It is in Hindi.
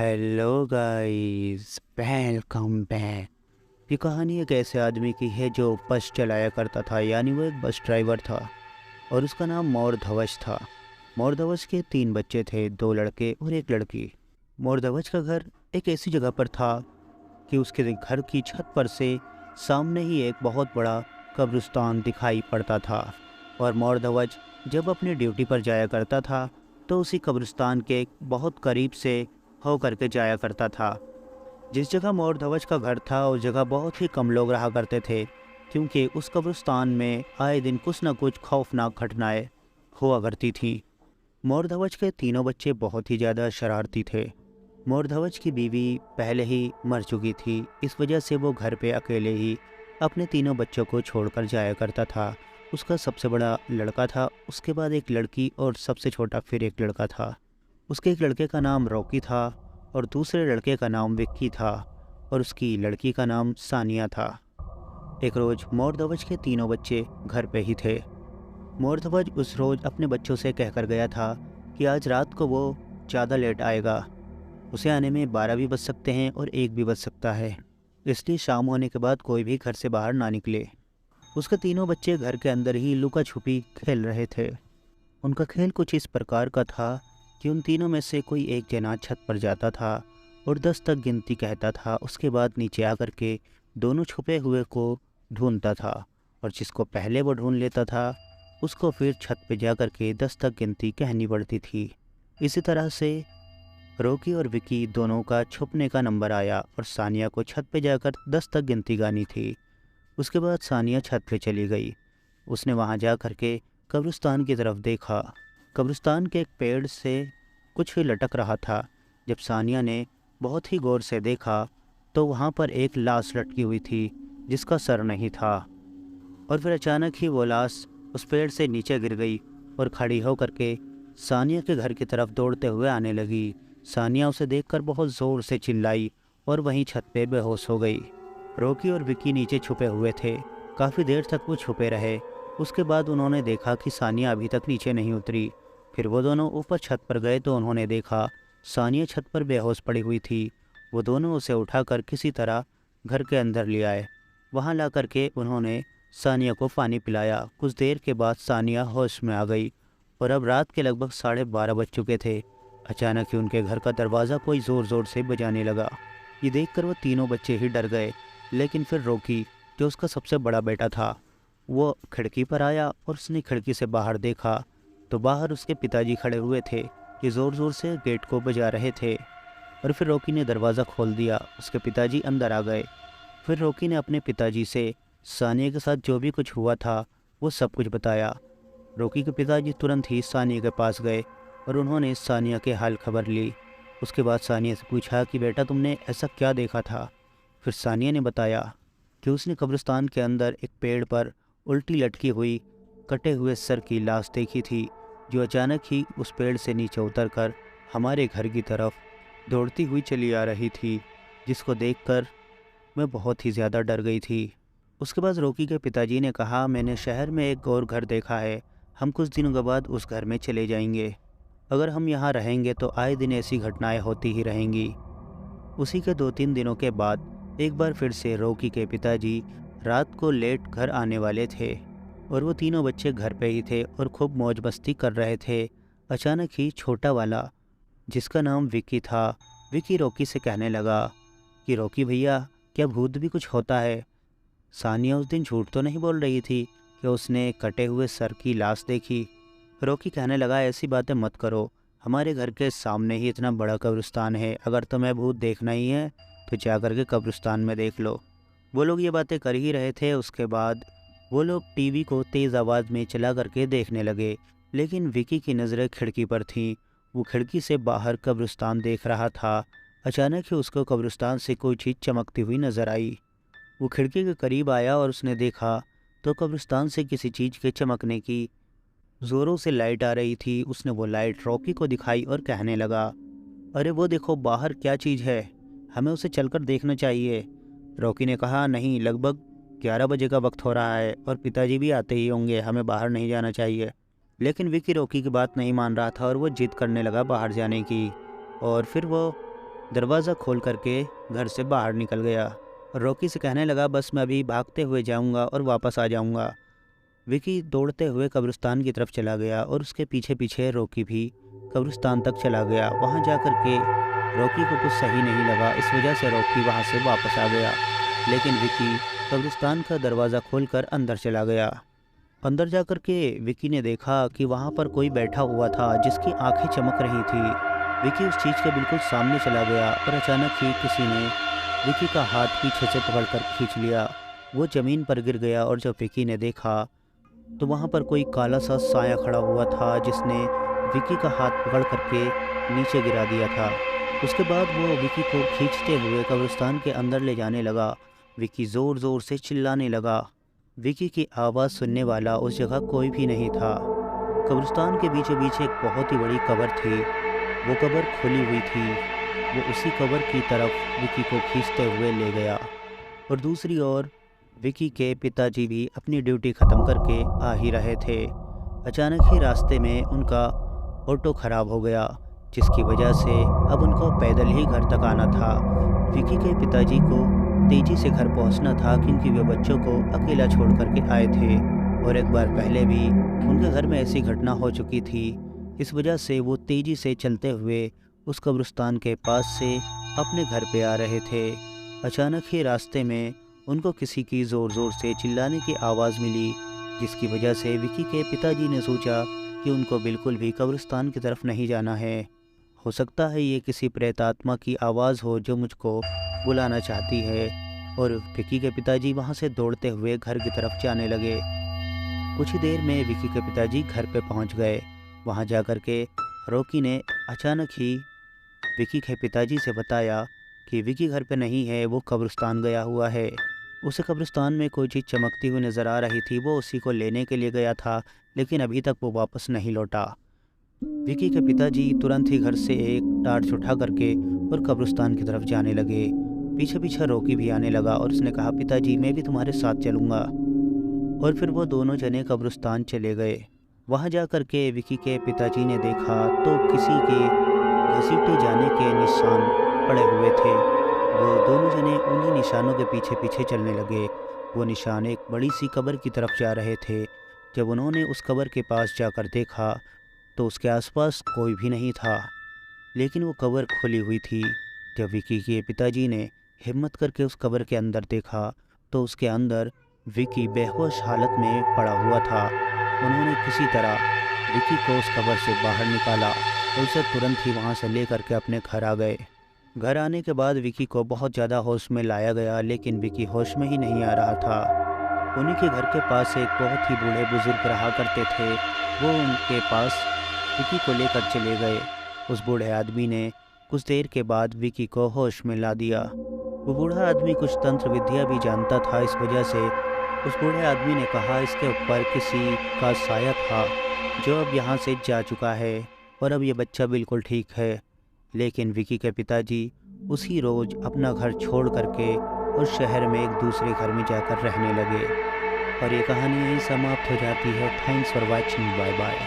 Hello guys, welcome back. ये कहानी एक ऐसे आदमी की है जो बस चलाया करता था, यानी वो एक बस ड्राइवर था और उसका नाम मोरध्वज था। मोरध्वज के 3 बच्चे थे, 2 लड़के और 1 लड़की। मोरध्वज का घर एक ऐसी जगह पर था कि उसके घर की छत पर से सामने ही एक बहुत बड़ा कब्रिस्तान दिखाई पड़ता था और मोरध्वज जब अपनी ड्यूटी पर जाया करता था तो उसी कब्रिस्तान के बहुत करीब से हो करके जाया करता था। जिस जगह मोरध्वज का घर था उस जगह बहुत ही कम लोग रहा करते थे, क्योंकि उस कब्रिस्तान में आए दिन कुछ न कुछ खौफनाक घटनाएं हुआ करती थीं। मोरध्वज के तीनों बच्चे बहुत ही ज़्यादा शरारती थे। मोरध्वज की बीवी पहले ही मर चुकी थी, इस वजह से वो घर पे अकेले ही अपने तीनों बच्चों को छोड़कर जाया करता था। उसका सबसे बड़ा लड़का था, उसके बाद एक लड़की और सबसे छोटा फिर एक लड़का था। उसके एक लड़के का नाम रॉकी था और दूसरे लड़के का नाम विक्की था और उसकी लड़की का नाम सानिया था। एक रोज़ मोरध्वज के तीनों बच्चे घर पे ही थे। मोरध्वज उस रोज़ अपने बच्चों से कहकर गया था कि आज रात को वो ज़्यादा लेट आएगा। उसे आने में 12 भी बज सकते हैं और 1 भी बज सकता है, इसलिए शाम होने के बाद कोई भी घर से बाहर ना निकले। उसके तीनों बच्चे घर के अंदर ही लुका छुपी खेल रहे थे। उनका खेल कुछ इस प्रकार का था कि उन तीनों में से कोई एक जना छत पर जाता था और 10 तक गिनती कहता था। उसके बाद नीचे आकर के दोनों छुपे हुए को ढूंढता था और जिसको पहले वो ढूंढ लेता था उसको फिर छत पे जाकर के 10 तक गिनती कहनी पड़ती थी। इसी तरह से रॉकी और विकी दोनों का छुपने का नंबर आया और सानिया को छत पे जाकर 10 तक गिनती गानी थी। उसके बाद सानिया छत पे चली गई। उसने वहाँ जा कर के कब्रिस्तान की तरफ देखा। कब्रिस्तान के एक पेड़ से कुछ भी लटक रहा था। जब सानिया ने बहुत ही गौर से देखा तो वहाँ पर एक लाश लटकी हुई थी जिसका सर नहीं था और फिर अचानक ही वो लाश उस पेड़ से नीचे गिर गई और खड़ी होकर के सानिया के घर की तरफ दौड़ते हुए आने लगी। सानिया उसे देखकर बहुत ज़ोर से चिल्लाई और वहीं छत पे बेहोश हो गई। रॉकी और विकी नीचे छुपे हुए थे। काफ़ी देर तक वो छुपे रहे। उसके बाद उन्होंने देखा कि सानिया अभी तक नीचे नहीं उतरी। फिर वो दोनों ऊपर छत पर गए तो उन्होंने देखा सानिया छत पर बेहोश पड़ी हुई थी। वो दोनों उसे उठाकर किसी तरह घर के अंदर ले आए। वहाँ ला कर के उन्होंने सानिया को पानी पिलाया। कुछ देर के बाद सानिया होश में आ गई और अब रात के लगभग 12:30 बज चुके थे। अचानक ही उनके घर का दरवाज़ा कोई ज़ोर ज़ोर से बजाने लगा। ये देखकर वो तीनों बच्चे ही डर गए, लेकिन फिर रॉकी, जो उसका सबसे बड़ा बेटा था, वो खिड़की पर आया और उसने खिड़की से बाहर देखा तो बाहर उसके पिताजी खड़े हुए थे। ये ज़ोर ज़ोर से गेट को बजा रहे थे और फिर रॉकी ने दरवाज़ा खोल दिया। उसके पिताजी अंदर आ गए। फिर रॉकी ने अपने पिताजी से सानिया के साथ जो भी कुछ हुआ था वो सब कुछ बताया। रॉकी के पिताजी तुरंत ही सानिया के पास गए और उन्होंने सानिया के हाल खबर ली। उसके बाद सानिया से पूछा कि बेटा तुमने ऐसा क्या देखा था। फिर सानिया ने बताया कि उसने कब्रिस्तान के अंदर एक पेड़ पर उल्टी लटकी हुई कटे हुए सर की लाश देखी थी, जो अचानक ही उस पेड़ से नीचे उतरकर हमारे घर की तरफ दौड़ती हुई चली आ रही थी, जिसको देखकर मैं बहुत ही ज़्यादा डर गई थी। उसके बाद रॉकी के पिताजी ने कहा मैंने शहर में एक और घर देखा है, हम कुछ दिनों के बाद उस घर में चले जाएंगे। अगर हम यहाँ रहेंगे तो आए दिन ऐसी घटनाएं होती ही रहेंगी। उसी के 2-3 दिनों के बाद एक बार फिर से रॉकी के पिताजी रात को लेट घर आने वाले थे और वो तीनों बच्चे घर पे ही थे और खूब मौज मस्ती कर रहे थे। अचानक ही छोटा वाला, जिसका नाम विकी था, विकी रॉकी से कहने लगा कि रॉकी भैया, क्या भूत भी कुछ होता है? सानिया उस दिन झूठ तो नहीं बोल रही थी कि उसने कटे हुए सर की लाश देखी? रॉकी कहने लगा ऐसी बातें मत करो, हमारे घर के सामने ही इतना बड़ा कब्रिस्तान है, अगर तुम्हें भूत देखना ही है तो जाकर के कब्रिस्तान में देख लो। वो लोग ये बातें कर ही रहे थे। उसके बाद वो लोग टीवी को तेज़ आवाज़ में चला करके देखने लगे, लेकिन विकी की नज़रें खिड़की पर थीं। वो खिड़की से बाहर कब्रिस्तान देख रहा था। अचानक ही उसको कब्रिस्तान से कोई चीज़ चमकती हुई नज़र आई। वो खिड़की के करीब आया और उसने देखा तो कब्रिस्तान से किसी चीज़ के चमकने की ज़ोरों से लाइट आ रही थी। उसने वो लाइट रॉकी को दिखाई और कहने लगा, अरे वो देखो बाहर क्या चीज़ है, हमें उसे चलकर देखना चाहिए। रॉकी ने कहा नहीं, लगभग 11 बजे का वक्त हो रहा है और पिताजी भी आते ही होंगे, हमें बाहर नहीं जाना चाहिए। लेकिन विकी रॉकी की बात नहीं मान रहा था और वो जिद करने लगा बाहर जाने की। और फिर वो दरवाज़ा खोल करके घर से बाहर निकल गया और रॉकी से कहने लगा, बस मैं अभी भागते हुए जाऊंगा और वापस आ जाऊंगा। विकी दौड़ते हुए कब्रिस्तान की तरफ चला गया और उसके पीछे पीछे रॉकी भी कब्रिस्तान तक चला गया। वहां जाकर के रॉकी को कुछ सही नहीं लगा, इस वजह से रॉकी वहां से वापस आ गया। लेकिन विकी कब्रिस्तान का दरवाज़ा खोलकर अंदर चला गया। अंदर जाकर के विकी ने देखा कि वहां पर कोई बैठा हुआ था जिसकी आंखें चमक रही थी। विकी उस चीज़ के बिल्कुल सामने चला गया और अचानक ही किसी ने विकी का हाथ पीछे से पकड़कर खींच लिया। वो ज़मीन पर गिर गया और जब विकी ने देखा तो वहाँ पर कोई काला सा साया खड़ा हुआ था जिसने विकी का हाथ पकड़ करके नीचे गिरा दिया था। उसके बाद वो विकी को खींचते हुए कब्रिस्तान के अंदर ले जाने लगा। विकी ज़ोर ज़ोर से चिल्लाने लगा। विकी की आवाज़ सुनने वाला उस जगह कोई भी नहीं था। कब्रिस्तान के बीचों बीच एक बहुत ही बड़ी कब्र थी। वो कब्र खुली हुई थी। वो उसी कब्र की तरफ विकी को खींचते हुए ले गया। और दूसरी ओर विकी के पिताजी भी अपनी ड्यूटी ख़त्म करके आ ही रहे थे। अचानक ही रास्ते में उनका ऑटो ख़राब हो गया, जिसकी वजह से अब उनको पैदल ही घर तक आना था। विकी के पिताजी को तेज़ी से घर पहुंचना था क्योंकि वे बच्चों को अकेला छोड़ करके आए थे और एक बार पहले भी उनके घर में ऐसी घटना हो चुकी थी। इस वजह से वो तेज़ी से चलते हुए उस कब्रिस्तान के पास से अपने घर पे आ रहे थे। अचानक ही रास्ते में उनको किसी की ज़ोर ज़ोर से चिल्लाने की आवाज़ मिली, जिसकी वजह से विकी के पिताजी ने सोचा कि उनको बिल्कुल भी कब्रिस्तान की तरफ नहीं जाना है। हो सकता है ये किसी प्रेतात्मा की आवाज़ हो जो मुझको बुलाना चाहती है। और विकी के पिताजी वहाँ से दौड़ते हुए घर की तरफ जाने लगे। कुछ ही देर में विकी के पिताजी घर पे पहुँच गए। वहाँ जा कर के रॉकी ने अचानक ही विकी के पिताजी से बताया कि विकी घर पे नहीं है, वो कब्रिस्तान गया हुआ है। उसे कब्रिस्तान में कोई चीज़ चमकती हुई नज़र आ रही थी। वो उसी को लेने के लिए गया था, लेकिन अभी तक वो वापस नहीं लौटा। विकी के पिताजी तुरंत ही घर से एक टार्च उठा करके और कब्रिस्तान की तरफ जाने लगे। पीछे पीछे रॉकी भी आने लगा और उसने कहा, पिताजी मैं भी तुम्हारे साथ चलूँगा। और फिर वो दोनों जने कब्रिस्तान चले गए। वहाँ जा कर के विकी के पिताजी ने देखा तो किसी के घसीटे जाने के निशान पड़े हुए थे। वो दोनों जने उन्हीं निशानों के पीछे पीछे चलने लगे। वो निशान एक बड़ी सी कब्र की तरफ जा रहे थे। जब उन्होंने उस कब्र के पास जाकर देखा तो उसके आसपास कोई भी नहीं था, लेकिन वो कब्र खुली हुई थी। जब विकी के पिताजी ने हिम्मत करके उस कब्र के अंदर देखा तो उसके अंदर विकी बेहोश हालत में पड़ा हुआ था। उन्होंने किसी तरह विकी को उस कब्र से बाहर निकाला और उसे तुरंत ही वहाँ से लेकर के अपने घर आ गए। घर आने के बाद विकी को बहुत ज़्यादा होश में लाया गया, लेकिन विकी होश में ही नहीं आ रहा था। उन्हीं के घर के पास एक बहुत ही बूढ़े बुजुर्ग रहा करते थे। वो उनके पास विकी को लेकर चले गए। उस बूढ़े आदमी ने कुछ देर के बाद विकी को होश में ला दिया। वो बूढ़ा आदमी कुछ तंत्र विद्या भी जानता था, इस वजह से उस बूढ़े आदमी ने कहा इसके ऊपर किसी का साया था जो अब यहाँ से जा चुका है और अब ये बच्चा बिल्कुल ठीक है। लेकिन विकी के पिताजी उसी रोज़ अपना घर छोड़ करके और शहर में एक दूसरे घर में जाकर रहने लगे। और ये कहानी यहीं समाप्त हो जाती है। Thanks for watching, bye bye.